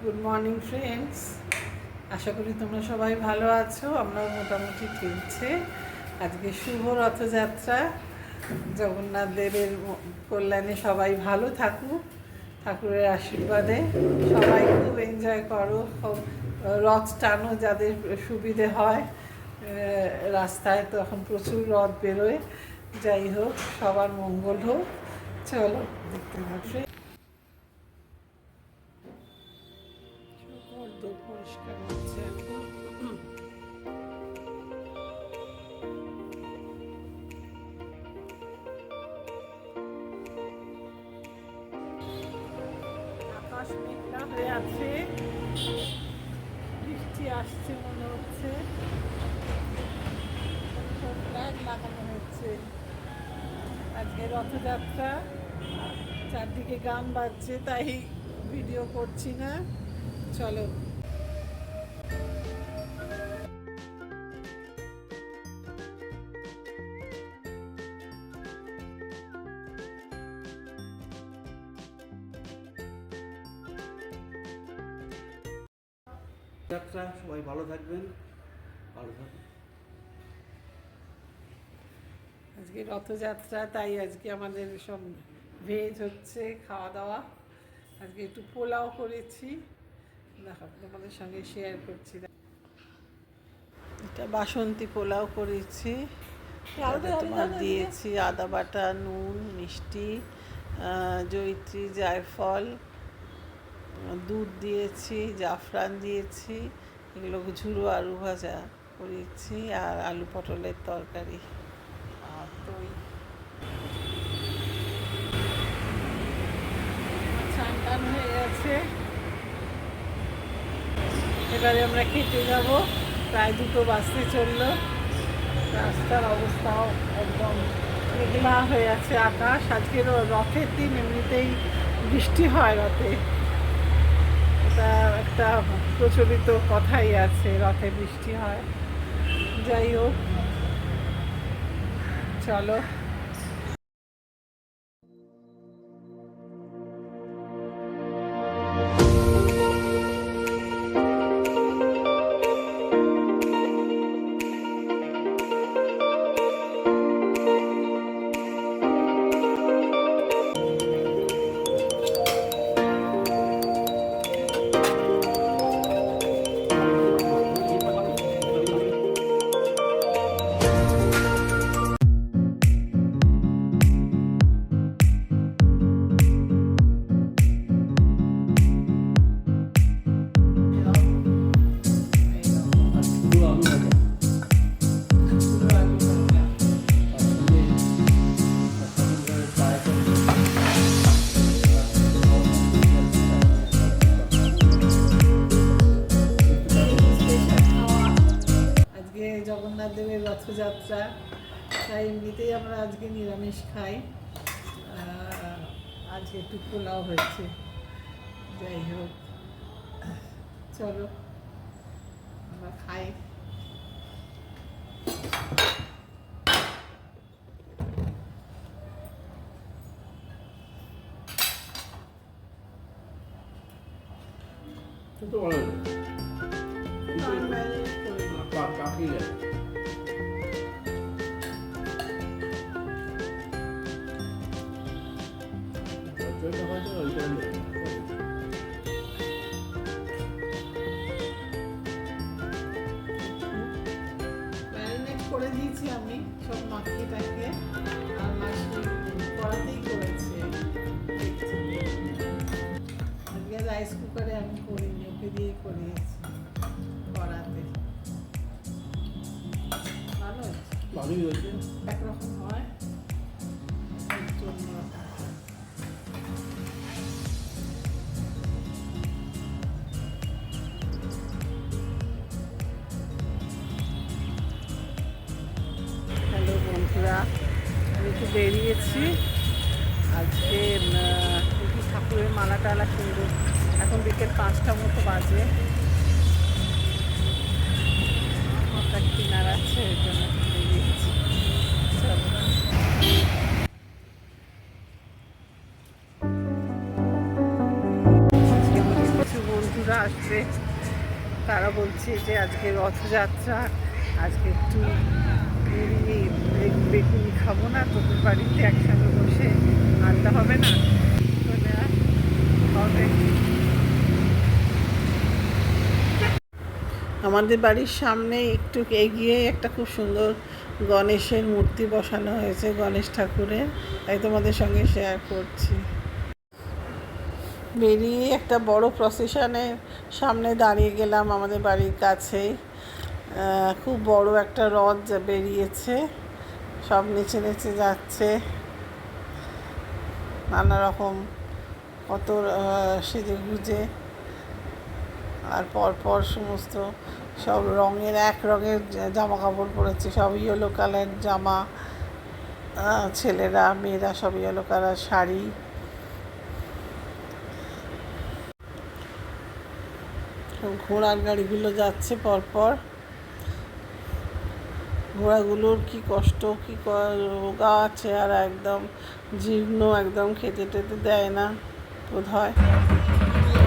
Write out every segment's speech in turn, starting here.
Good morning friends, আশা করি তোমরা সবাই ভালো আছো। আমরাও মোটামুটি চলছে। আজকে শুভ রথযাত্রা। জগন্নাথ দেবের কল্যাণে সবাই ভালো থাকুক, ঠাকুরের আশীর্বাদে সবাই খুব এনজয় করো, রথ টানো যাদের সুবিধে হয়। রাস্তায় তো এখন প্রচুর রথ বেরোয়। যাই হোক, সবার মঙ্গল হোক। চলো দেখতে থাকবে। পরিষ্কার হচ্ছে এখন। আকাশ মেঘলা হয়ে আছে, বৃষ্টি আসছে মনে হচ্ছে। ফ্ল্যাগ লাগানো হচ্ছে। আজকে রথযাত্রা, চারদিকে গান বাজছে, তাই ভিডিও করছি না। চলো। যাত্রা সবাই ভালো থাকবেন, ভালো থাকবেন। আজকে রথযাত্রা, তাই আজকে আমাদের সব ভেজ হচ্ছে খাওয়া দাওয়া। আজকে একটু পোলাও করেছি, দেখো তোমাদের সঙ্গে শেয়ার করছি। এটা বাসন্তী পোলাও করেছি, তোমার দিয়েছি আদা বাটা, নুন, মিষ্টি, জয়িত্রী, জায়ফল, দুধ দিয়েছি, জাফরান দিয়েছি, এগুলো ঝুরো আলু ভাজা করেছি, আর আলু পটলের তরকারি আর দই। চান টান হয়ে গেছে, এবারে আমরা খেতে যাব। প্রায় 2টো বাজতে চললো। রাস্তার অবস্থাও একদম মেঘলা হয়ে আছে আকাশ। আজকের রথের দিন, এমনিতেই বৃষ্টি হয় রথে, এটা একটা প্রচলিত কথাই আছে, রথে বৃষ্টি হয়। যাই হোক, চলো। জগন্নাথ দেবের রথযাত্রা, তাই এমনিতেই আমরা আজকে নিরামিষ খাই। আজকে একটু পোলাও হয়েছে। যাই হোক, চলো আমরা খাই। তো বলো কাকি যায় ম্যারিনেট করে দিয়েছি আমি সব মাখিটাকে, আর মাছটি কড়াতেই করেছি। আজকে রাইস কুকারে আমি করিনি, ওকে দিয়ে করিয়েছি কড়াতে। ভালো হচ্ছে, ভালোই হয়েছে। একরকম হয়, অন্যরকম। হ্যালো বন্ধুরা, আমি একটু বেরিয়েছি আজকে। দেখি ঠাকুরের মালা টালা কিনবো। এখন বিকেল 5টা মতো বাজে, হঠাৎ কিনার আছে, ওই জন্য বেরিয়েছি। চলো। বন্ধুরা, আসছে, তারা বলছে যে আজকে রথযাত্রা, আজকে একটু বেরিয়ে বেগুনি খাবো না, তোদের বাড়িতে একসঙ্গে বসে আড্ডা হবে না? বলে হবে। আমাদের বাড়ির সামনে একটু এগিয়ে একটা খুব সুন্দর গণেশের মূর্তি বসানো হয়েছে, গণেশ ঠাকুরের, তাই তোমাদের সঙ্গে শেয়ার করছি। বেরিয়ে একটা বড় প্রসেশনের সামনে দাঁড়িয়ে গেলাম, আমাদের বাড়ির কাছেই খুব বড় একটা রথ বেরিয়েছে, সব নেচে নেচে যাচ্ছে, নানা রকম কত সেজে গুজে, আর পরপর সমস্ত সব রঙের এক রঙের জামা কাপড় পরেছে, সব ইয়েলো কালার জামা, ছেলেরা মেয়েরা সব ইয়েলো কালার শাড়ি। ঘোড়ার গাড়িগুলো যাচ্ছে পরপর, ঘোড়াগুলোর কি কষ্ট, কি রোগা চেহারা, একদম জীর্ণ, একদম খেতে টেতে দেয় না বোধ হয়।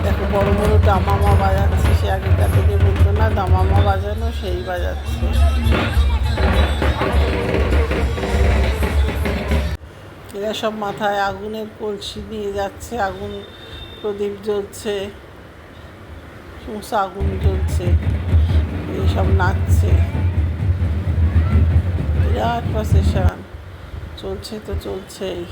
দেখো বড় বড় দামামা বাজাচ্ছে, সে আগেকার থেকে বলতো না দামামা বাজানো, সেই বাজাচ্ছে। এরা সব মাথায় আগুনের কলসি নিয়ে যাচ্ছে, আগুন প্রদীপ জ্বলছে, সমস্ত আগুন জ্বলছে, এইসব নাচছে, বিরাট প্রসেশন চলছে তো চলছেই।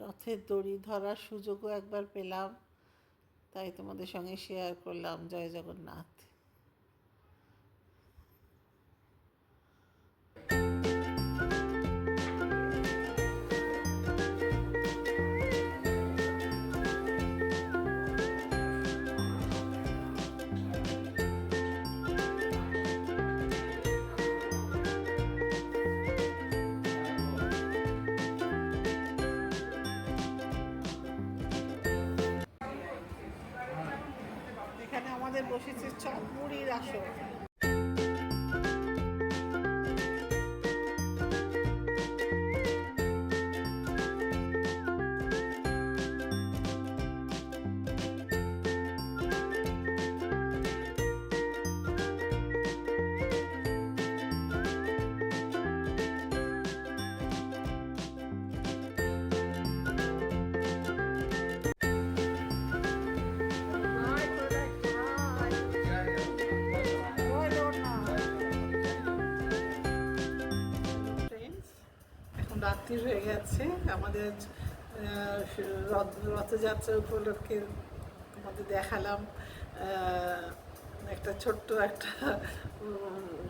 রথের দড়ি ধরার সুযোগও একবার পেলাম, তাই তোমাদের সঙ্গে শেয়ার করলাম। জয় জগন্নাথ। এখানে আমাদের বসেছে চপ মুড়ির আসর। রাত্রি হয়ে গেছে, আমাদের রথযাত্রা উপলক্ষে তোমাদের দেখালাম একটা ছোট্ট একটা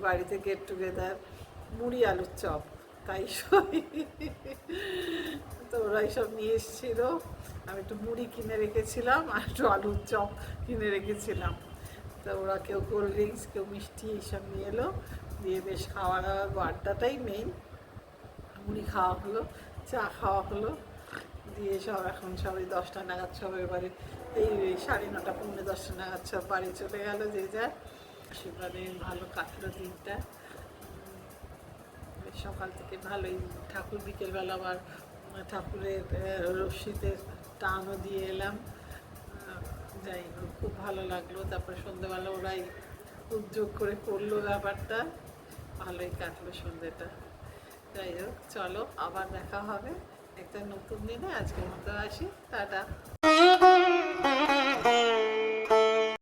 বাড়িতে গেট টুগেদার, মুড়ি আলুর চপ, তাই তো ওরাই সব নিয়ে এসেছিলো। আমি একটু মুড়ি কিনে রেখেছিলাম আর একটু আলুর চপ কিনে রেখেছিলাম, তো ওরা কেউ কোল্ড ড্রিঙ্কস, কেউ মিষ্টি এইসব নিয়ে এলো, দিয়ে বেশ খাওয়া দাওয়ার আড্ডাটাই মেইন। মুড়ি খাওয়া হলো, চা খাওয়া হলো, দিয়ে সব এখন সবাই 10টা নাগাদ সব এবারে এই 9:30 পৌনে 10টা নাগাদ সব বাড়ি চলে গেল যে যার। সেবারে ভালো কাটলো দিনটা, সকাল থেকে ভালোই। ঠাকুর বিকেলবেলা আবার ঠাকুরের রশ্মিতে টানও দিয়ে এলাম, যাই হোক খুব ভালো লাগলো। তারপরে সন্ধ্যেবেলা ওরাই উদ্যোগ করে করলো ব্যাপারটা, ভালোই কাটলো সন্ধ্যেটা। যাই হোক, চলো আবার দেখা হবে একটা নতুন দিনে। আজকের মতো আসি, টাটা।